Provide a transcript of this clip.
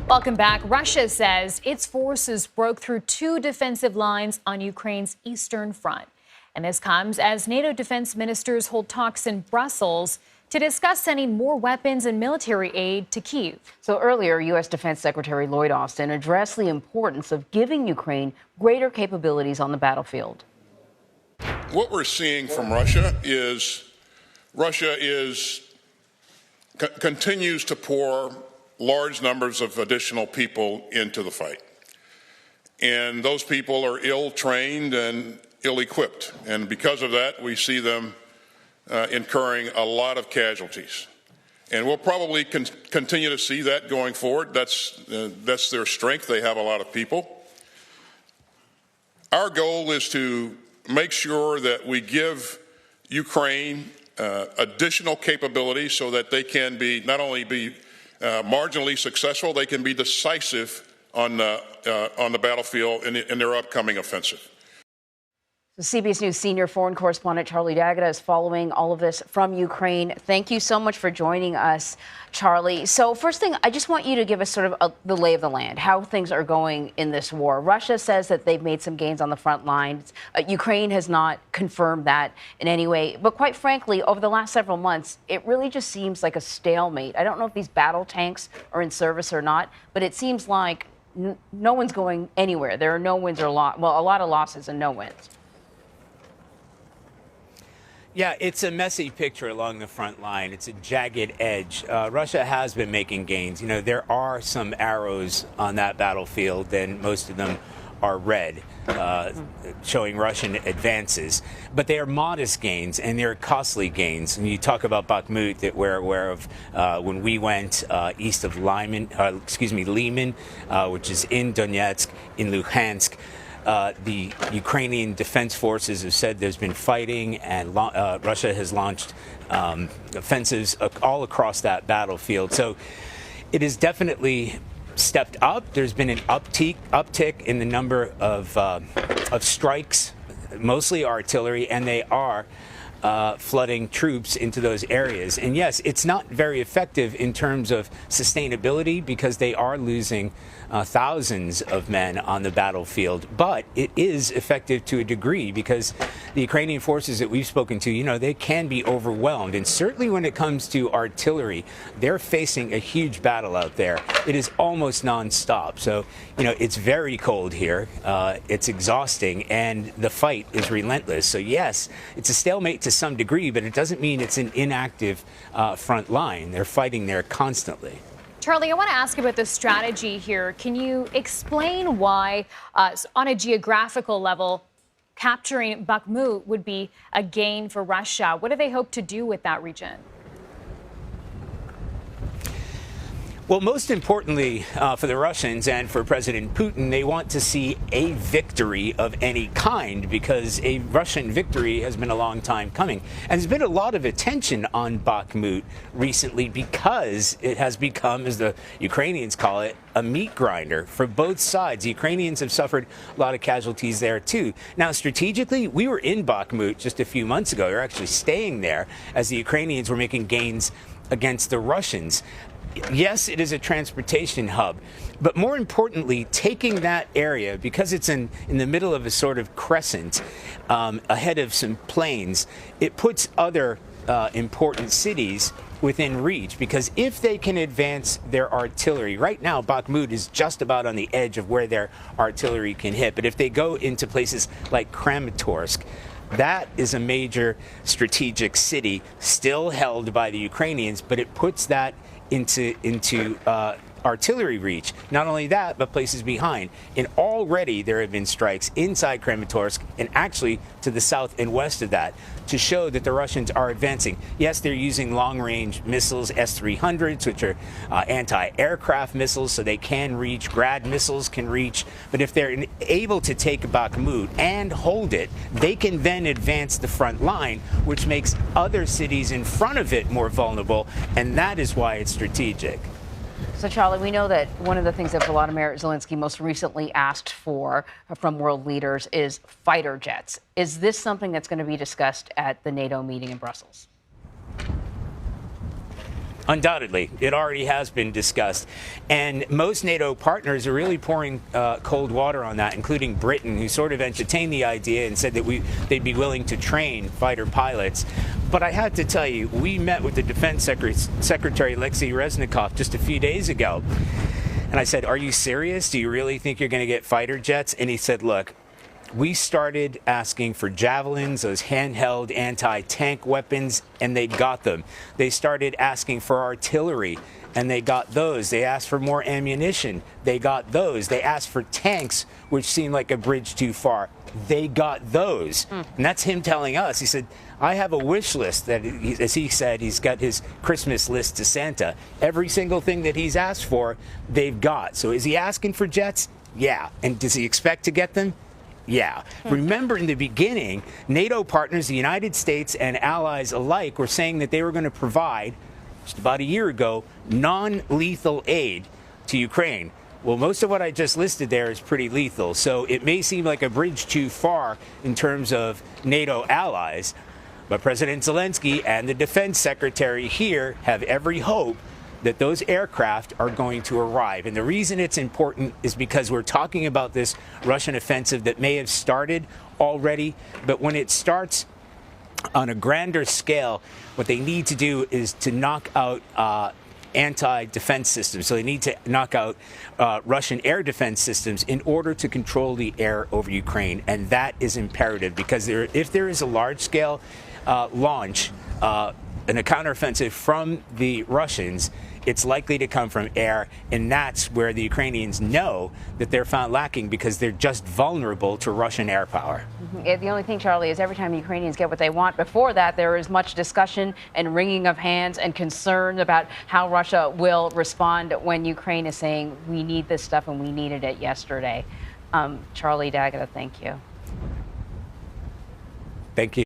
Welcome back. Russia says its forces broke through two defensive lines on Ukraine's eastern front. And this comes as NATO defense ministers hold talks in Brussels to discuss sending more weapons and military aid to Kyiv. So earlier, U.S. Defense Secretary Lloyd Austin addressed the importance of giving Ukraine greater capabilities on the battlefield. What we're seeing from Russia continues to pour large numbers of additional people into the fight. And those people are ill-trained and ill-equipped. And because of that, we see them incurring a lot of casualties. And we'll probably continue to see that going forward. That's their strength. They have a lot of people. Our goal is to make sure that we give Ukraine additional capabilities so that they can be not only be marginally successful, they can be decisive on the battlefield in their upcoming offensive. CBS News senior foreign correspondent Charlie D'Agata is following all of this from Ukraine. Thank you so much for joining us, Charlie. So first thing, I just want you to give us sort of the lay of the land, how things are going in this war. Russia says that they've made some gains on the front lines. Ukraine has not confirmed that in any way. But quite frankly, over the last several months, it really just seems like a stalemate. I don't know if these battle tanks are in service or not, but it seems like no one's going anywhere. There are no wins or a lot of losses and no wins. Yeah, it's a messy picture along the front line. It's a jagged edge. Russia has been making gains. You know, there are some arrows on that battlefield, and most of them are red, showing Russian advances. But they are modest gains, and they're costly gains. And you talk about Bakhmut that we're aware of when we went east of Lyman, which is in Donetsk, in Luhansk. The Ukrainian defense forces have said there's been fighting, and Russia has launched offensives all across that battlefield. So it has definitely stepped up. There's been an uptick in the number of strikes, mostly artillery, and they are flooding troops into those areas. And yes, it's not very effective in terms of sustainability because they are losing thousands of men on the battlefield. But it is effective to a degree because the Ukrainian forces that we've spoken to, you know, they can be overwhelmed. And certainly when it comes to artillery, they're facing a huge battle out there. It is almost nonstop. So, you know, it's very cold here. It's exhausting, and the fight is relentless. So yes, it's a stalemate to some degree, but it doesn't mean it's an inactive front line. They're fighting there constantly. Charlie, I want to ask about the strategy here. Can you explain why, on a geographical level, capturing Bakhmut would be a gain for Russia? What do they hope to do with that region? Well, most importantly for the Russians and for President Putin, they want to see a victory of any kind because a Russian victory has been a long time coming. And there's been a lot of attention on Bakhmut recently because it has become, as the Ukrainians call it, a meat grinder for both sides. The Ukrainians have suffered a lot of casualties there, too. Now, strategically, we were in Bakhmut just a few months ago. We were actually staying there as the Ukrainians were making gains against the Russians. Yes, it is a transportation hub, but more importantly, taking that area, because it's in the middle of a sort of crescent ahead of some plains, it puts other important cities within reach, because if they can advance their artillery, right now Bakhmut is just about on the edge of where their artillery can hit, but if they go into places like Kramatorsk, that is a major strategic city still held by the Ukrainians, but it puts that into artillery reach. Not only that, but places behind. And already there have been strikes inside Kramatorsk and actually to the south and west of that to show that the Russians are advancing. Yes, they're using long-range missiles, S-300s, which are anti-aircraft missiles, so they can reach, Grad missiles can reach. But if they're able to take Bakhmut and hold it, they can then advance the front line, which makes other cities in front of it more vulnerable, and that is why it's strategic. So, Charlie, we know that one of the things that Volodymyr Zelensky most recently asked for from world leaders is fighter jets. Is this something that's going to be discussed at the NATO meeting in Brussels? Undoubtedly. It already has been discussed. And most NATO partners are really pouring cold water on that, including Britain, who sort of entertained the idea and said that they'd be willing to train fighter pilots. But I had to tell you, we met with the Defense Secretary Alexei Reznikov just a few days ago. And I said, are you serious? Do you really think you're going to get fighter jets? And he said, look, we started asking for javelins, those handheld anti-tank weapons, and they got them. They started asking for artillery, and they got those. They asked for more ammunition. They got those. They asked for tanks, which seemed like a bridge too far. They got those. And that's him telling us. He said, I have a wish list that, as he said, he's got his Christmas list to Santa. Every single thing that he's asked for, they've got. So is he asking for jets? Yeah. And does he expect to get them? Yeah. Remember, in the beginning, NATO partners, the United States and allies alike, were saying that they were going to provide, just about a year ago, non-lethal aid to Ukraine. Well, most of what I just listed there is pretty lethal. So it may seem like a bridge too far in terms of NATO allies, but President Zelensky and the defense secretary here have every hope that those aircraft are going to arrive. And the reason it's important is because we're talking about this Russian offensive that may have started already, but when it starts on a grander scale, what they need to do is to knock out anti-defense systems. So they need to knock out Russian air defense systems in order to control the air over Ukraine. And that is imperative, because if there is a large-scale launch and a counteroffensive from the Russians, it's likely to come from air, and that's where the Ukrainians know that they're found lacking, because they're just vulnerable to Russian air power. The only thing, Charlie, is every time the Ukrainians get what they want, before that there is much discussion and wringing of hands and concern about how Russia will respond when Ukraine is saying, we need this stuff and we needed it yesterday. Charlie D'Agata, thank you. Thank you.